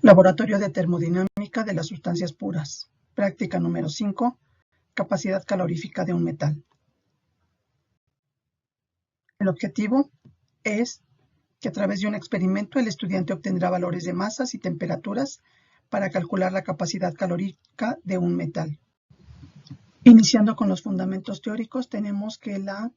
Laboratorio de termodinámica de las sustancias puras. Práctica número 5. Capacidad calorífica de un metal. El objetivo es que a través de un experimento el estudiante obtendrá valores de masas y temperaturas para calcular la capacidad calórica de un metal. Iniciando con los fundamentos teóricos, tenemos que la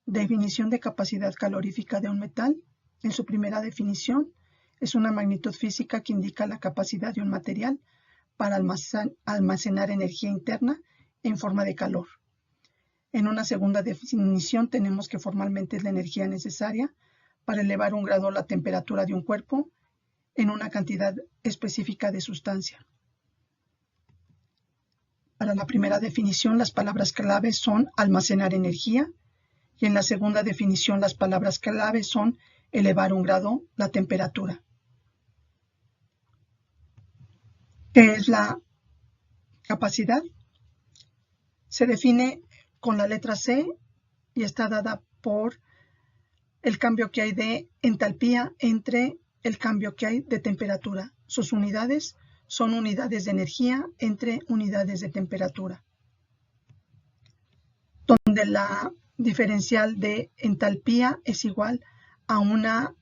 definición de capacidad calorífica de un metal, en su primera definición, es una magnitud física que indica la capacidad de un material para almacenar energía interna en forma de calor. En una segunda definición tenemos que formalmente es la energía necesaria para elevar un grado la temperatura de un cuerpo en una cantidad específica de sustancia. Para la primera definición, las palabras claves son almacenar energía, y en la segunda definición las palabras claves son elevar un grado la temperatura. ¿Qué es la capacidad? Se define con la letra C y está dada por el cambio que hay de entalpía entre el cambio que hay de temperatura. Sus unidades son unidades de energía entre unidades de temperatura, donde la diferencial de entalpía es igual a una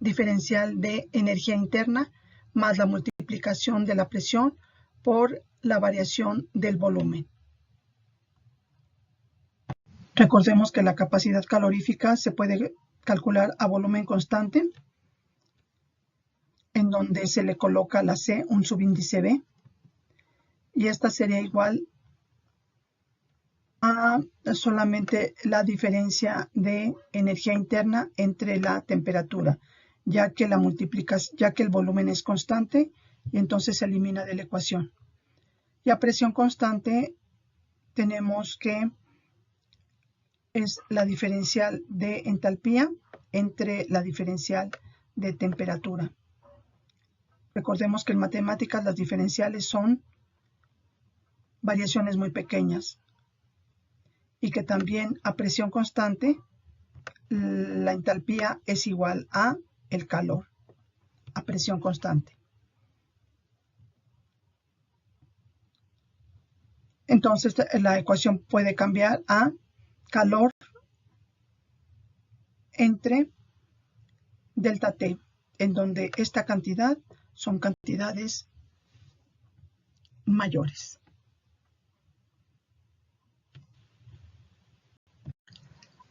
diferencial de energía interna más la multiplicación de la presión por la variación del volumen. Recordemos que la capacidad calorífica se puede calcular a volumen constante, en donde se le coloca a la C un subíndice B, y esta sería igual a solamente la diferencia de energía interna entre la temperatura, ya que el volumen es constante y entonces se elimina de la ecuación. Y a presión constante tenemos que es la diferencial de entalpía entre la diferencial de temperatura. Recordemos que en matemáticas las diferenciales son variaciones muy pequeñas y que también a presión constante la entalpía es igual a el calor a presión constante. Entonces la ecuación puede cambiar a calor entre delta T, en donde esta cantidad son cantidades mayores.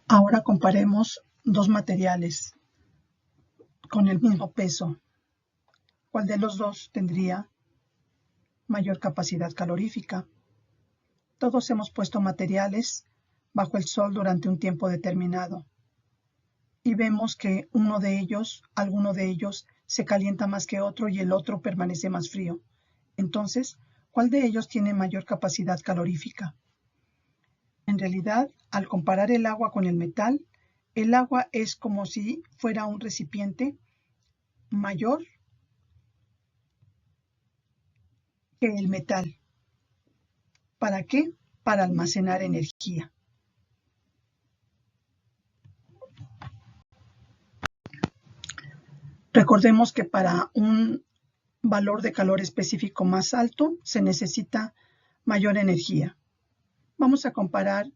Ahora comparemos dos materiales con el mismo peso. ¿Cuál de los dos tendría mayor capacidad calorífica? Todos hemos puesto materiales bajo el sol durante un tiempo determinado y vemos que alguno de ellos se calienta más que otro y el otro permanece más frío. Entonces, ¿cuál de ellos tiene mayor capacidad calorífica? En realidad, al comparar el agua con el metal, el agua es como si fuera un recipiente mayor que el metal. ¿Para qué? Para almacenar energía. Recordemos que para un valor de calor específico más alto se necesita mayor energía. Vamos a comparar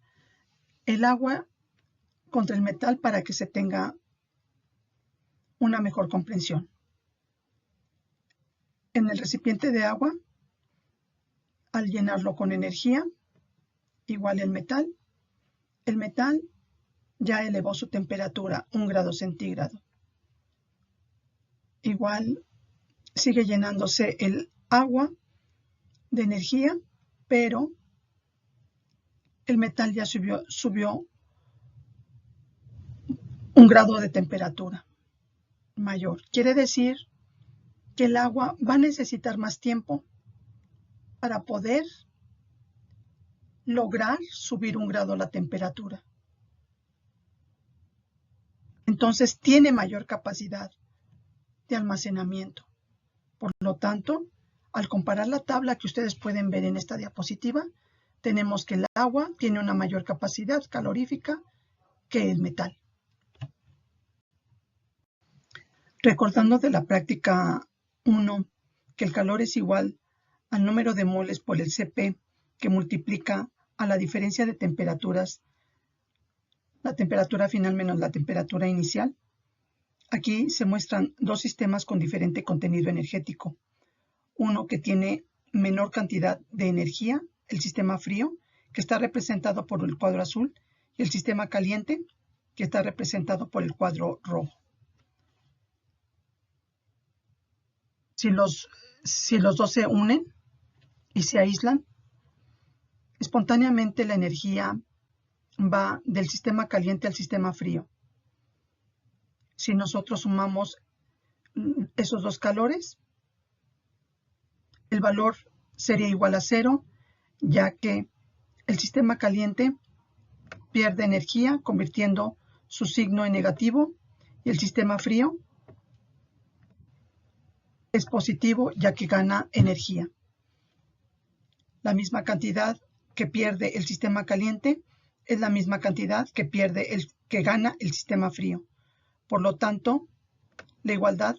el agua contra el metal para que se tenga una mejor comprensión. En el recipiente de agua, al llenarlo con energía, igual el metal ya elevó su temperatura 1 grado centígrado. Igual sigue llenándose el agua de energía, pero el metal ya subió 1 grado de temperatura mayor. Quiere decir que el agua va a necesitar más tiempo para poder lograr subir 1 grado la temperatura. Entonces tiene mayor capacidad de almacenamiento. Por lo tanto, al comparar la tabla que ustedes pueden ver en esta diapositiva, tenemos que el agua tiene una mayor capacidad calorífica que el metal. Recordando de la práctica 1 que el calor es igual al número de moles por el Cp, que multiplica a la diferencia de temperaturas, la temperatura final menos la temperatura inicial. Aquí se muestran dos sistemas con diferente contenido energético. Uno que tiene menor cantidad de energía, el sistema frío, que está representado por el cuadro azul, y el sistema caliente, que está representado por el cuadro rojo. Si los dos se unen y se aíslan, espontáneamente la energía va del sistema caliente al sistema frío. Si nosotros sumamos esos dos calores, el valor sería igual a 0, ya que el sistema caliente pierde energía convirtiendo su signo en negativo y el sistema frío es positivo ya que gana energía. La misma cantidad que pierde el sistema caliente es la misma cantidad que gana el sistema frío. Por lo tanto, la igualdad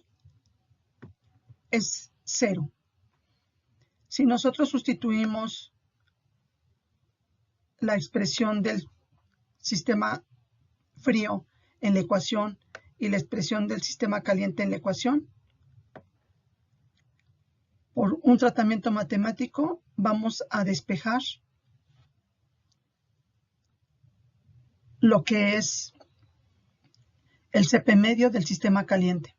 es 0. Si nosotros sustituimos la expresión del sistema frío en la ecuación y la expresión del sistema caliente en la ecuación, por un tratamiento matemático vamos a despejar lo que es el Cp medio del sistema caliente.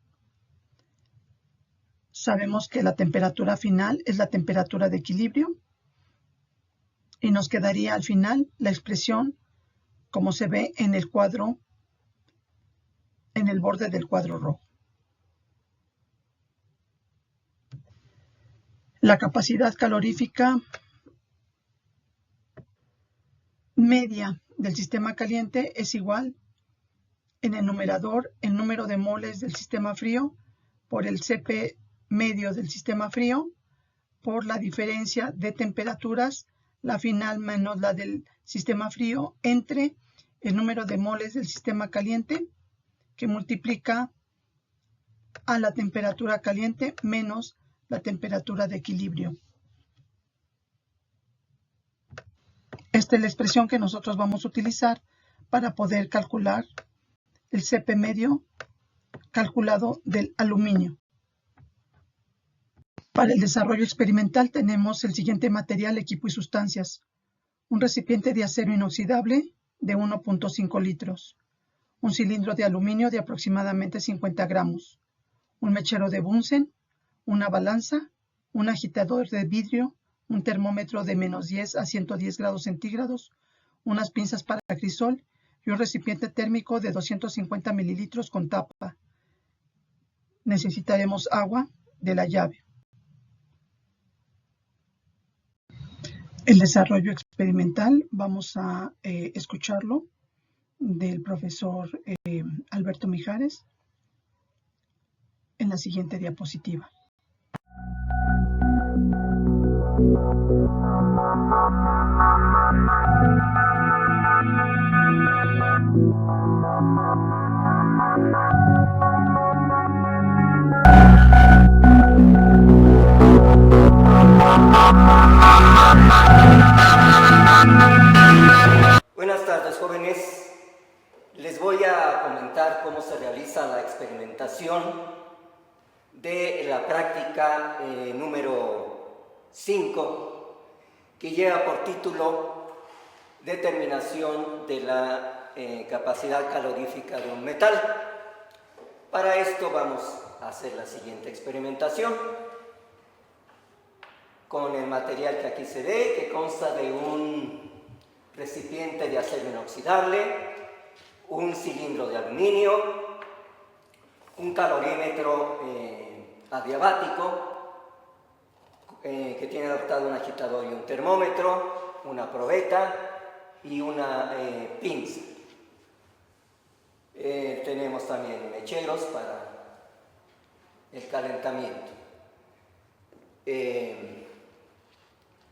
Sabemos que la temperatura final es la temperatura de equilibrio y nos quedaría al final la expresión como se ve en el cuadro, en el borde del cuadro rojo. La capacidad calorífica media del sistema caliente es igual en el numerador el número de moles del sistema frío por el Cp medio del sistema frío por la diferencia de temperaturas, la final menos la del sistema frío, entre el número de moles del sistema caliente que multiplica a la temperatura caliente menos la temperatura de equilibrio. Esta es la expresión que nosotros vamos a utilizar para poder calcular el Cp medio calculado del aluminio. Para el desarrollo experimental tenemos el siguiente material, equipo y sustancias. Un recipiente de acero inoxidable de 1.5 litros. Un cilindro de aluminio de aproximadamente 50 gramos. Un mechero de Bunsen. Una balanza. Un agitador de vidrio. Un termómetro de -10 a 110 grados centígrados. Unas pinzas para crisol y un recipiente térmico de 250 mililitros con tapa. Necesitaremos agua de la llave. El desarrollo experimental vamos a escucharlo del profesor Alberto Mijares en la siguiente diapositiva. Buenas tardes, jóvenes. Les voy a comentar cómo se realiza la experimentación de la práctica número 5, que lleva por título Determinación de la capacidad calorífica de un metal. Para esto vamos a hacer la siguiente experimentación con el material que aquí se ve, que consta de un recipiente de acero inoxidable, un cilindro de aluminio, un calorímetro adiabático que tiene adaptado un agitador y un termómetro, una probeta y una pinza. Tenemos también mecheros para el calentamiento.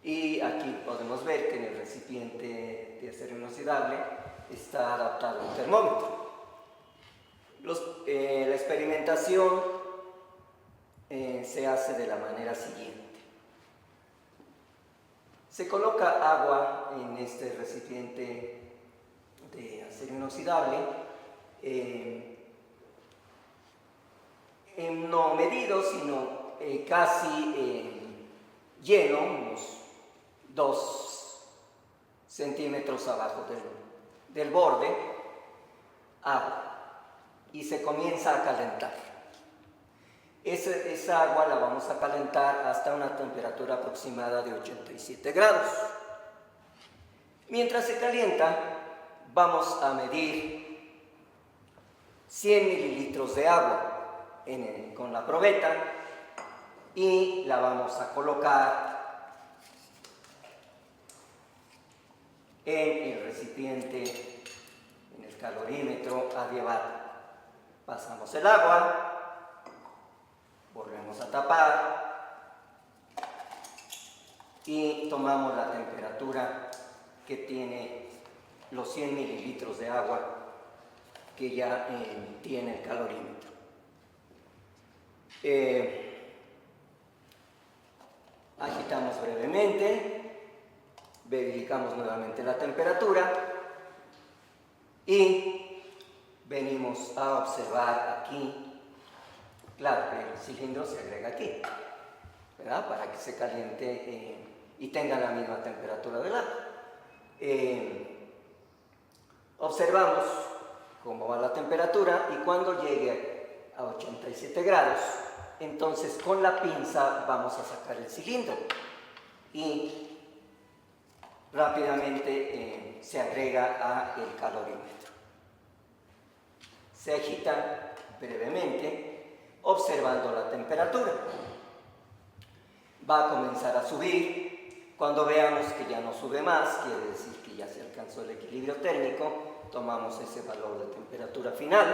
Y aquí podemos ver que en el recipiente de acero inoxidable está adaptado un termómetro. La experimentación se hace hace de la manera siguiente. Se coloca agua en este recipiente de acero inoxidable, no medido, sino casi lleno, unos 2 centímetros abajo del borde, agua, y se comienza a calentar. Esa agua la vamos a calentar hasta una temperatura aproximada de 87 grados. Mientras se calienta, vamos a medir 100 mililitros de agua con la probeta y la vamos a colocar en el recipiente, en el calorímetro adiabático. Pasamos el agua, volvemos a tapar y tomamos la temperatura que tiene los 100 mililitros de agua que ya tiene el calorímetro. Agitamos brevemente, verificamos nuevamente la temperatura y venimos a observar aquí. Claro que el cilindro se agrega aquí, ¿verdad? Para que se caliente y tenga la misma temperatura del agua. Observamos cómo va la temperatura y cuando llegue a 87 grados, entonces con la pinza vamos a sacar el cilindro y rápidamente se agrega al calorímetro. Se agita brevemente observando la temperatura. Va a comenzar a subir. Cuando veamos que ya no sube más, quiere decir que ya se alcanzó el equilibrio térmico, tomamos ese valor de temperatura final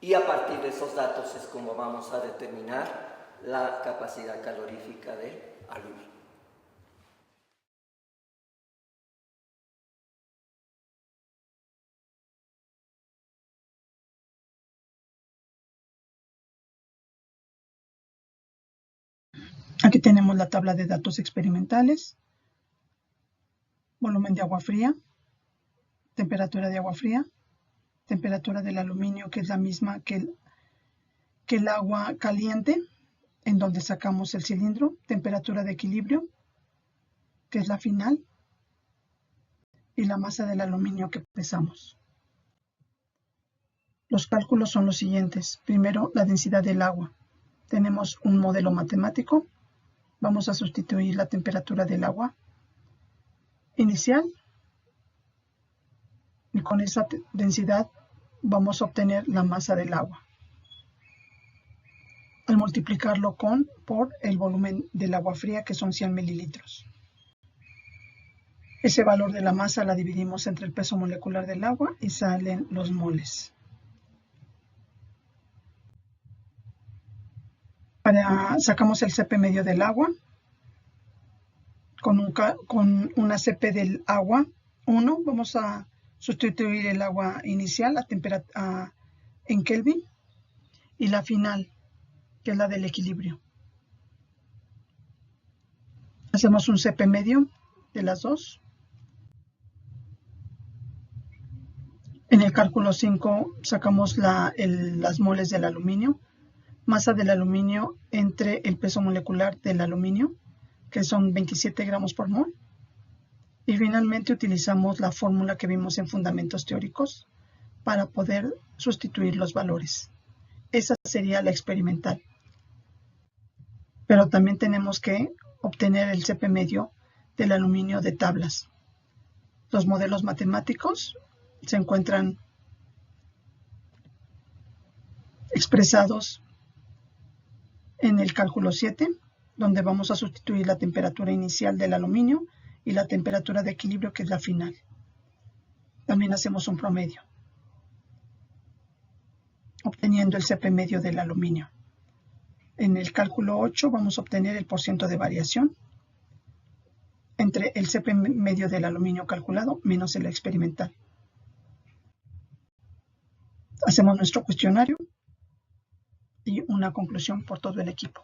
y a partir de esos datos es como vamos a determinar la capacidad calorífica del aluminio. Aquí tenemos la tabla de datos experimentales, volumen de agua fría, temperatura de agua fría, temperatura del aluminio, que es la misma que el agua caliente, en donde sacamos el cilindro, temperatura de equilibrio, que es la final, y la masa del aluminio que pesamos. Los cálculos son los siguientes. Primero, la densidad del agua. Tenemos un modelo matemático. Vamos a sustituir la temperatura del agua inicial y con esa densidad vamos a obtener la masa del agua al multiplicarlo por el volumen del agua fría, que son 100 mililitros. Ese valor de la masa la dividimos entre el peso molecular del agua y salen los moles. Sacamos el CP medio del agua con una CP del agua 1. Vamos a sustituir el agua inicial en Kelvin y la final, que es la del equilibrio. Hacemos un CP medio de las dos. En el cálculo 5 sacamos las moles del aluminio, masa del aluminio entre el peso molecular del aluminio, que son 27 gramos por mol. Y finalmente utilizamos la fórmula que vimos en fundamentos teóricos para poder sustituir los valores. Esa sería la experimental. Pero también tenemos que obtener el CP medio del aluminio de tablas. Los modelos matemáticos se encuentran expresados en el cálculo 7, donde vamos a sustituir la temperatura inicial del aluminio y la temperatura de equilibrio, que es la final. También hacemos un promedio, obteniendo el CP medio del aluminio. En el cálculo 8 vamos a obtener el porcentaje de variación entre el CP medio del aluminio calculado menos el experimental. Hacemos nuestro cuestionario y una conclusión por todo el equipo.